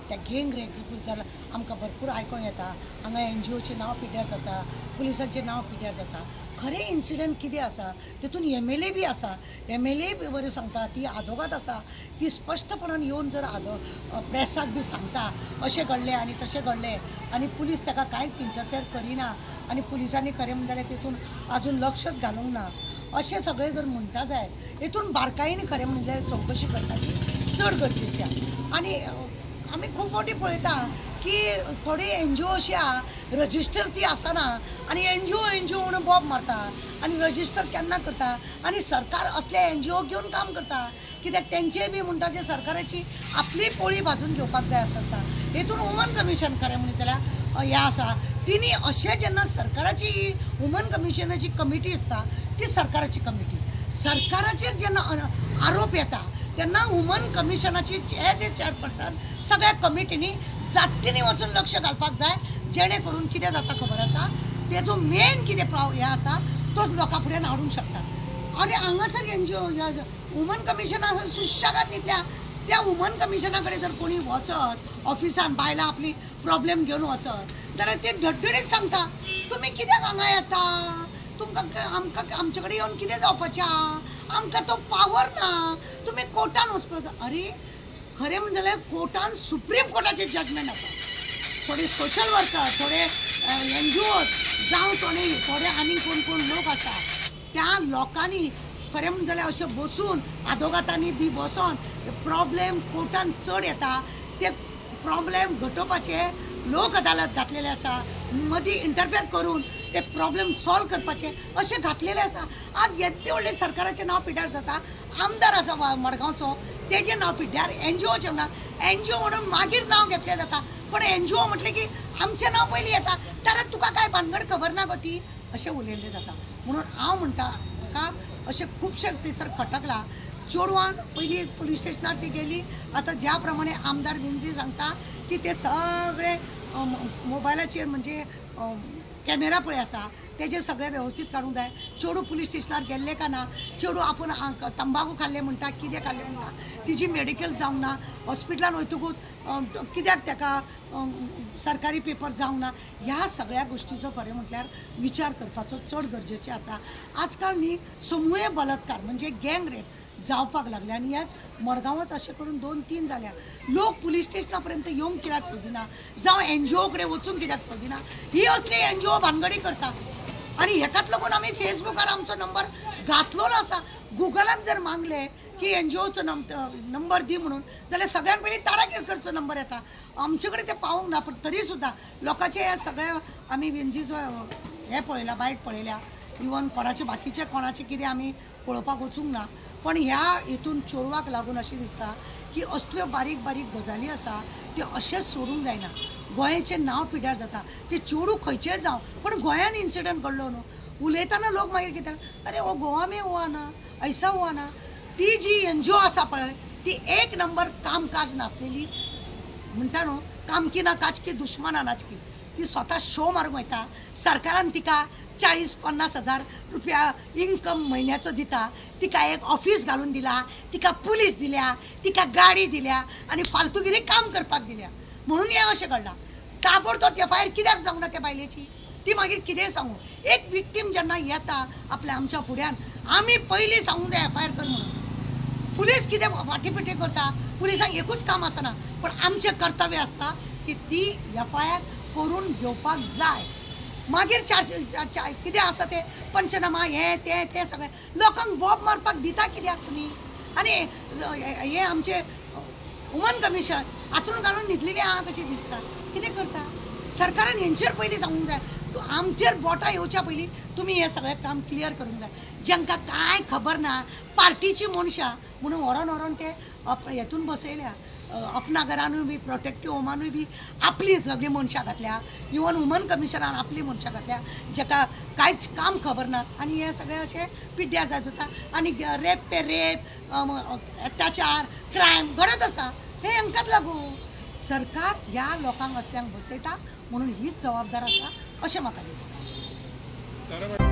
त्या गँग रेपीबद्दल आमकां भरपूर आयकोंक येता। हांगा NGOचें नांव पिड्ड्यार जाता, पुलिसांचें नांव पिड्ड्यार जाता। खरें इन्सिडंट कितें आसा तितून MLA बी आसा, MLA बरें सांगता, ती आदोगाद आसा, ती स्पश्टपणान येवन जर प्रेसाक बी सांगता अशें घडलें आनी तशें घडलें आनी पुलीस ताका कांयच इंटरफेर करिना आनी पुलिसांनी खरें म्हणलें जाल्यार तितून आजून लक्षच घालूंक ना अशें सगळें जर म्हणटा जायत हितून बारकायेन खरें म्हणजे चवकशी करपाची चड गरजेची आसा। आनी आमी खूब फावटी पळयता की थोडी NGO अशी आहा रजिस्टर ती आसना आनी NGO म्हणून बॉब मारता आनी रजिस्टर केन्ना करता आनी सरकार असले NGO घेवन काम करता कित्याक तेंचेय बी म्हणटा जे सरकाराची आपली पोळी भाजून घेवपाक जाय आसता। हेतून वुमन कमिशन खरें म्हणत जाल्यार हें आसा तिणी अशें जेन्ना सरकाराची वुमन कमिशनाची कमिटी आसता ती सरकाराची कमिटी सरकाराचेर जेन्ना आरोप येता तेन्ना वुमन कमिशनाची एज ए चेअरपर्सन सगळ्या कमिटीनी जातींनी वचून लक्ष घालपाक जाय जेणे करून कितें जाता खबर आसा तेजो मेन कितें हें आसा तोच लोकां फुड्यान हाडूंक शकता। आनी हांगासर NGO वुमन कमिशना सुशेगाद न्हिदल्या त्या वुमन कमिशना कडेन जर कोणी वचत ऑफिसान बायलां आपली प्रॉब्लेम घेवन वचत जाल्यार ते धडधडीत सांगता तुमी कित्याक हांगा येता, तुमकां आमचे कडेन येवन कितें जावपाचें आहा, आमकां तो पावर ना, तुमी कोर्टान वचपाचो। अरे खरें म्हणजे जाल्यार कोर्टान सुप्रीम कोर्टाचें जजमेंट आसा, थोडे सोशल वर्कर, थोडे NGOज जावं थोडे आनी कोण लोक आसा त्या लोकांनी खरें म्हणजे जाल्यार अशें बसून आदोगातांनी बी बसून प्रॉब्लेम कोर्टान चड येता ते प्रॉब्लेम घटोवपाचे लोक अदालत घातलेले आसा, मदीं इंटरफेर करून ते प्रॉब्लेम सॉल्व करपाचे अशें घातलेले आसा। आज येदे व्हडले सरकाराचें नांव पिड्ड्यार जाता, आमदार आसा मडगांवचो तेजें नांव पिड्ड्यार, NGOचें नांव NGO म्हणून मागीर नांव घेतलें जाता पण NGO म्हटलें की आमचें नांव पयलीं येता तर तुका काय भानगड खबर ना गो ती अशें उलयल्लें जाता। म्हणून हांव म्हणटा म्हाका अशें खुबशे थंयसर खटकला चेडवान पयलीं पुलीस स्टेशनार ती गेली, आतां ज्या प्रमाणे आमदार विंझी सांगता की ते सगळे मोबायलाचेर म्हणजे कॅमेरा पळय आसा तेजे सगळे वेवस्थीत काडूंक जाय। चेडूं पुलीस स्टेशनार गेल्ले का ना, चेडूं आपूण तंबाखू खाल्ले म्हणटा, कितें खाल्लें म्हणटा, तिची मेडिकल जावंक ना, हॉस्पिटलान वयतकूच कित्याक ताका सरकारी पेपर जावंक ना, ह्या सगळ्या गोश्टीचो खरें म्हटल्यार विचार करपाचो चड गरजेचें आसा। आजकाल न्ही समूह बलात्कार म्हणजे गँग रेप जावपाक लागले आनी ह्याच मडगांवच अशें करून 2-3 जाल्या। लोक पुलीस स्टेशना पर्यंत येवंक कित्याक सोदिना, जावं NGO कडेन वचूंक कित्याक सोदिना, ही असली NGO भानगडी करता। आनी हेकाच लागून आमी फेसबुकार आमचो नंबर घातलो आसा, गुगलाक जर मागले की NGOचो नंबर दी म्हणून जाल्यार सगळ्यान पयलीं तारा केरकरचो नंबर येता। आमचे कडेन ते पावूंक ना पण तरी सुद्दां लोकांचे हे सगळे आमी विंझीचो हे पळयला बायट पळयल्या, इवन कोणाचे बाकीचे कोणाचे कितें आमी पळोवपाक वचूंक ना पण ह्या हितून चेडवाक लागून अशें दिसता की असल्यो बारीक बारीक गजाली आसा त्यो अशेंच सोडूंक जायना। गोंयचें नांव पिड्ड्यार जाता, ते चेडूं खंयचेंय जावं पण गोंयान इन्सिडंट घडलो न्हू, उलयतना लोक मागीर कितें अरे वो गोवा में हुआ ना, ऐसा हुआ ना। ती जी NGO आसा पळय ती एक नंबर कामकाज नासलेली म्हणटा न्हू, काम की ना काज की दुश्मना नाचकी, ती स्वता शो मारूंक वयता, सरकारान तिका 40-50 हजार रुपया इन्कम म्हयन्याचो दिता, तिका एक ऑफिस घालून दिला, तिका पुलीस दिल्या, तिका गाडी दिल्या आनी फालतूगिरी काम करपाक दिल्या म्हणून हें अशें घडलां। ताबडतोब FIR कित्याक जावंक ना त्या बायलेची, ती मागीर कितें सांगू। एक विक्टीम जेन्ना येता आपल्या आमच्या फुड्यान आमी पयलीं सांगूंक जाय FIR कर म्हणून। पुलीस कितें फाटीपिटी करता, पुलिसांक एकूच काम आसना पण आमचें कर्तव्य आसता की ती FIR करून घेवपाक जाय। मागीर कितें आसा ते पंचनामा हे ते सगळें लोकांक बॉब मारपाक दिता कित्याक तुमी। आनी हे आमचे वुमन कमिशन हातून घालून न्हिदलेली आहा कशी दिसता, कितें करता सरकारान हेंचेर पयलीं सांगूंक जाय, आमचेर बोटां येवच्या पयलीं तुमी हें सगळें काम क्लियर करूंक जाय। जांकां कांय खबर ना पार्टीची मनशां म्हणून व्हरोन ते हेतून बसयल्या, अपनागरानूय बी प्रोटेक्टीव होमानूय बी आपली सगळीं मनशां घातल्या, इवन वुमन कमिशनान आपली मनशां घातल्या जाका कांयच काम खबर ना आनी हे सगळें अशें पिड्ड्यार जायत वता। आनी रेप पे रेप अत्याचार क्रायम घडत आसा, हे हांकांच लागून सरकार ह्या लोकांक असल्यांक बसयता म्हणून हीच जबाबदार आसा अशें म्हाका दिसता।